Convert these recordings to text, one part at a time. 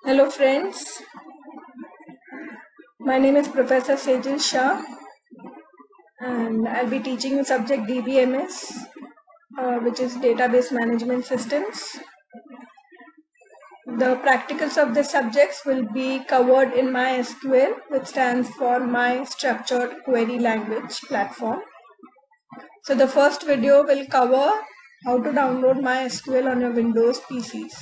Hello friends, my name is Professor Sejal Shah and I'll be teaching the subject DBMS, which is Database Management Systems. The practicals of the subjects will be covered in MySQL, which stands for My Structured Query Language Platform. So the first video will cover how to download MySQL on your Windows PCs.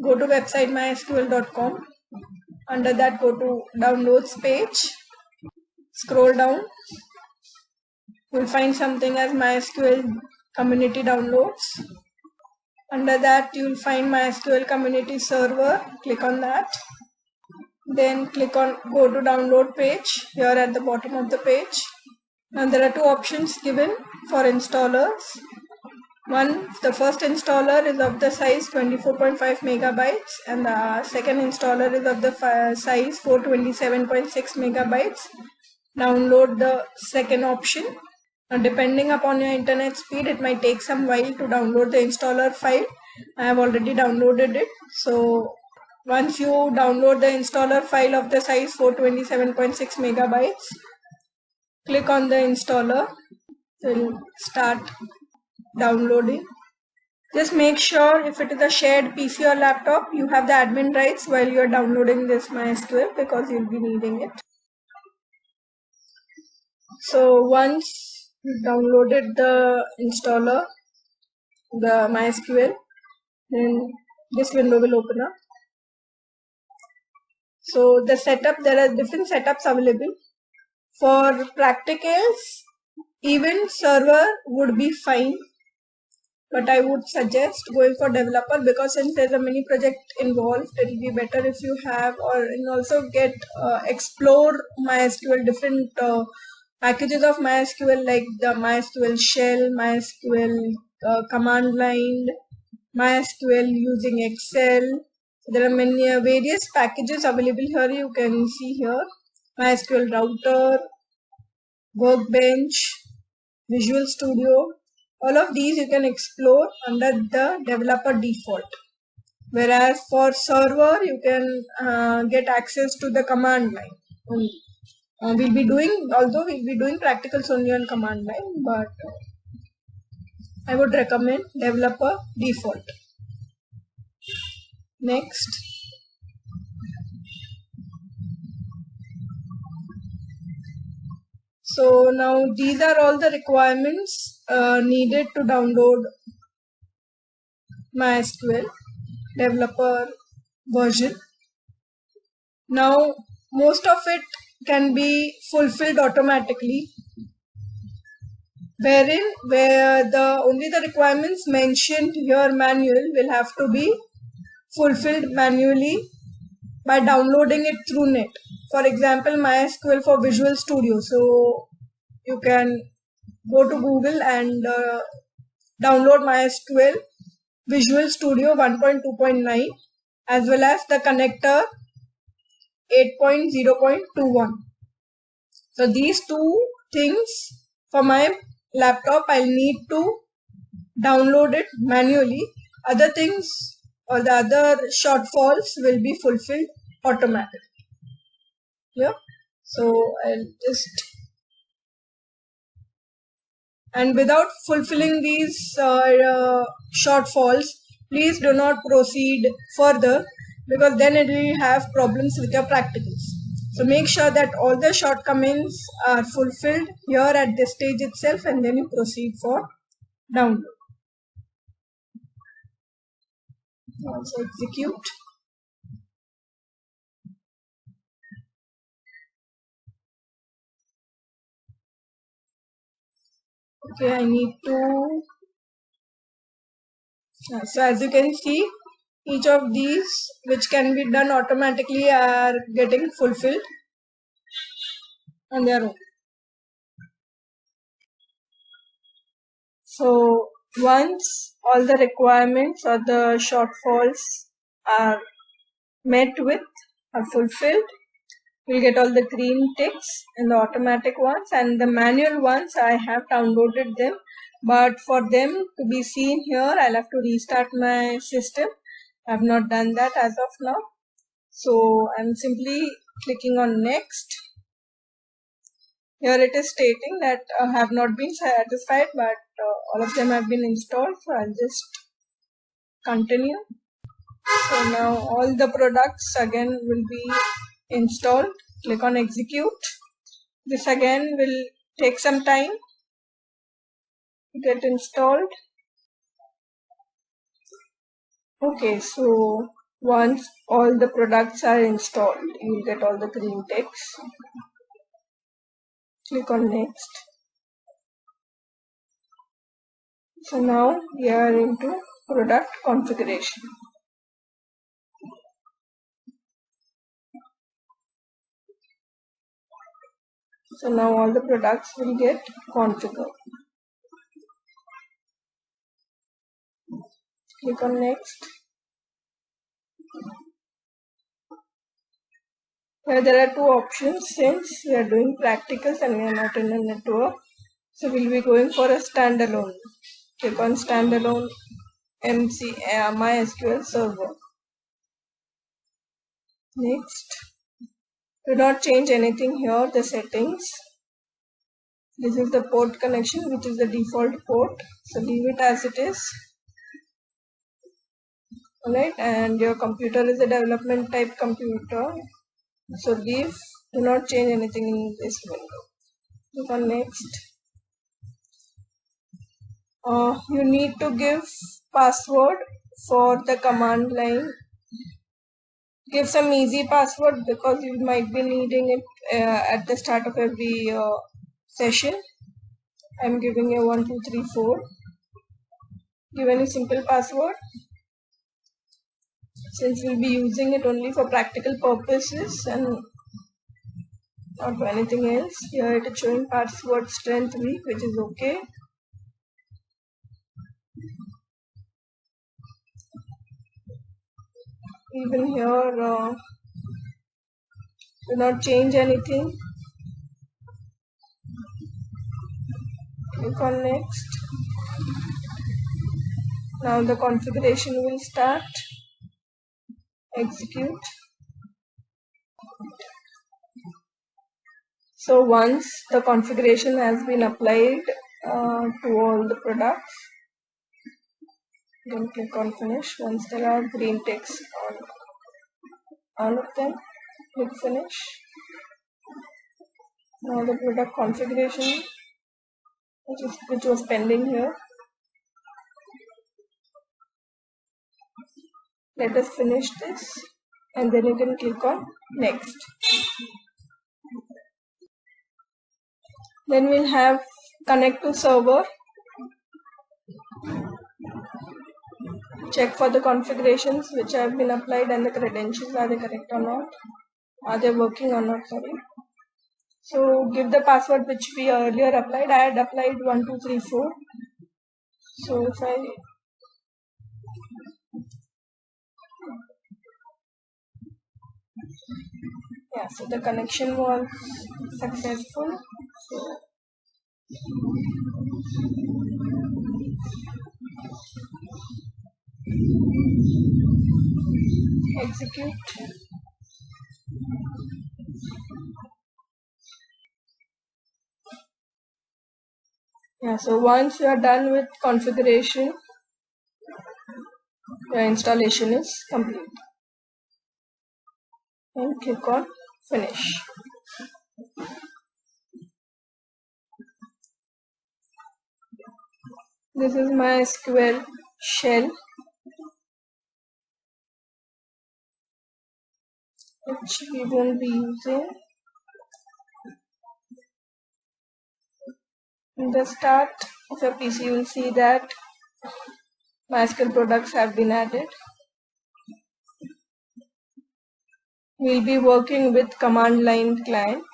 Go to website mysql.com. Under that, go to downloads page. Scroll down. You'll find something as MySQL Community Downloads. Under that, you'll find MySQL Community Server. Click on that. Then click on Go to Download page here at the bottom of the page. Now there are two options given for installers. The first installer is of the size 24.5 megabytes and the second installer is of the size 427.6 megabytes. Download the second option. Now, depending upon your internet speed, it might take some while to download the installer file. I have already downloaded it. So once you download the installer file of the size 427.6 megabytes, click on the installer. It will start downloading. Just make sure if it is a shared PC or laptop, you have the admin rights while you are downloading this MySQL because you'll be needing it. So once you downloaded the installer, the MySQL, then this window will open up. So the setup, there are different setups available. For practicals, even server would be fine, but I would suggest going for developer because since there's a mini project involved, it will be better if you have and also get explore MySQL, different packages of MySQL like the MySQL shell, MySQL command line, MySQL using Excel. So there are many various packages available here. You can see here MySQL router, Workbench, Visual Studio. All of these you can explore under the developer default. Whereas for server, you can get access to the command line only. We'll be doing practicals only on command line, but I would recommend developer default. Next. So now these are all the requirements needed to download MySQL developer version. Now most of it can be fulfilled automatically, where only the requirements mentioned here manual will have to be fulfilled manually by downloading it through net. For example, MySQL for Visual Studio. So you can go to Google and download MySQL Visual Studio 1.2.9 as well as the connector 8.0.21. So these two things for my laptop I'll need to download it manually. Other things or the other shortfalls will be fulfilled automatically. Yeah. So I'll just, and without fulfilling these shortfalls, please do not proceed further because then it will have problems with your practicals. So make sure that all the shortcomings are fulfilled here at this stage itself and then you proceed for download. Also execute. Okay, I need to. So as you can see, each of these which can be done automatically are getting fulfilled on their own. So once all the requirements or the shortfalls are met with, are fulfilled, You'll get all the green ticks and the automatic ones, and the manual ones I have downloaded them, but for them to be seen here I'll have to restart my system. I have not done that as of now, so I'm simply clicking on next. Here it is stating that have not been satisfied, but all of them have been installed, so I'll just continue. So now all the products again will be installed. Click on execute. This again will take some time to get installed. Okay, so once all the products are installed, you will get all the green ticks. Click on next. So now we are into product configuration. So now all the products will get configured. Click on next. Here there are two options. Since we are doing practicals and we are not in a network, so we'll be going for a standalone. Click on standalone MySQL server. Next. Do not change anything here, the settings. This is the port connection, which is the default port, so leave it as it is. Alright, and your computer is a development type computer, so do not change anything in this window. Click on next. You need to give password for the command line. Give some easy password because you might be needing it at the start of every session. I'm giving you 1234. Give any simple password. Since we'll be using it only for practical purposes and not for anything else. Here it is showing password strength weak, which is okay. Even here, do not change anything. Click on next. Now the configuration will start. Execute. So once the configuration has been applied to all the products, then click on finish. Once there are green ticks on all of them, click finish. Now the product configuration, which was pending here. Let us finish this, and then you can click on next. Then we'll have connect to server. Check for the configurations which have been applied and the credentials, are they correct or not? Are they working or not? Sorry. So give the password which we earlier applied. I had applied 1234. So if I so the connection was successful. So execute. So once you are done with configuration, your installation is complete. And click on finish. This is MySQL shell, which we won't be using. In the start of your PC, you will see that MySQL products have been added. We'll be working with command line client.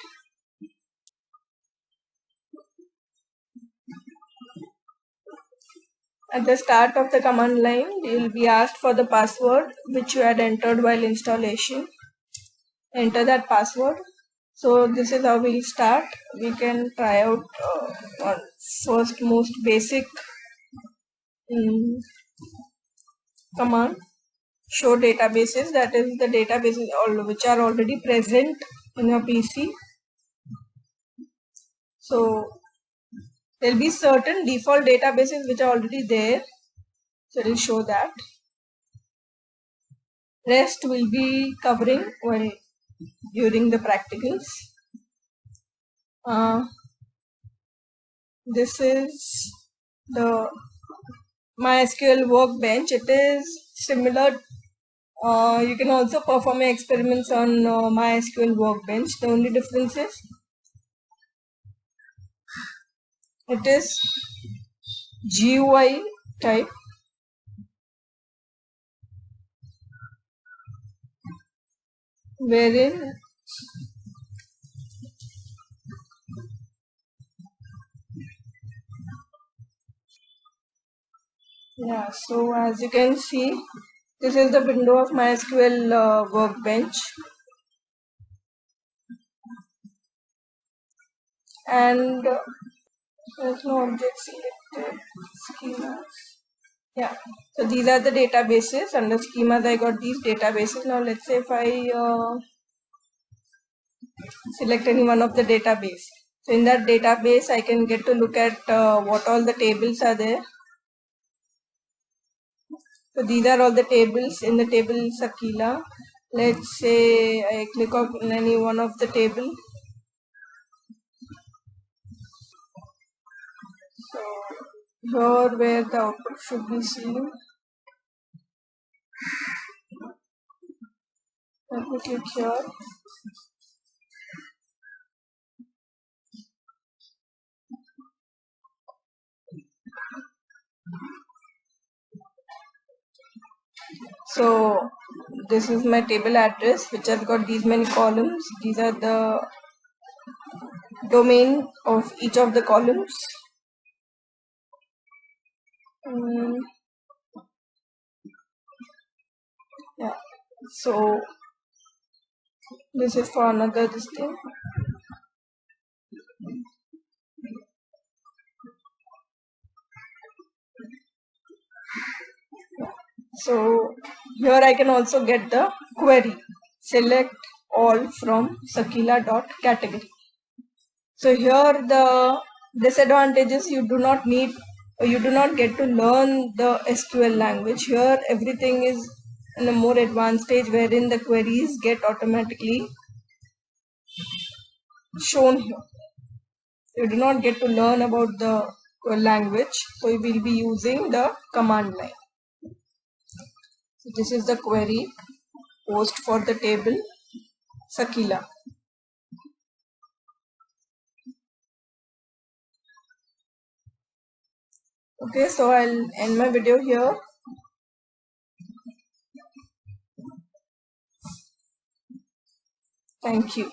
At the start of the command line, you will be asked for the password which you had entered while installation. Enter that password. So this is how we'll start. We can try out one first most basic command, show databases, that is the databases which are already present in your PC. So there will be certain default databases which are already there, so it will show that. Rest will be covering during the practicals. This is the MySQL workbench. It is similar. You can also perform experiments on MySQL workbench. The only difference is it is GUI type. Wherein so as you can see, this is the window of MySQL workbench, and there's no object selected. Schemas. So these are the databases. Under schemas, I got these databases. Now let's say if I select any one of the database. So in that database, I can get to look at what all the tables are there. So these are all the tables in the table Sakila. Let's say I click on any one of the table. So here where the output should be seen. Let me click here. So this is my table address which has got these many columns. These are the domain of each of the columns. So this is for another this thing. So here I can also get the query, select all from Sakila.category. So here the disadvantage is you do not get to learn the SQL language. Here everything is in a more advanced stage wherein the queries get automatically shown here. You do not get to learn about the language, so you will be using the command line. So this is the query post for the table Sakila. Okay, so I'll end my video here. Thank you.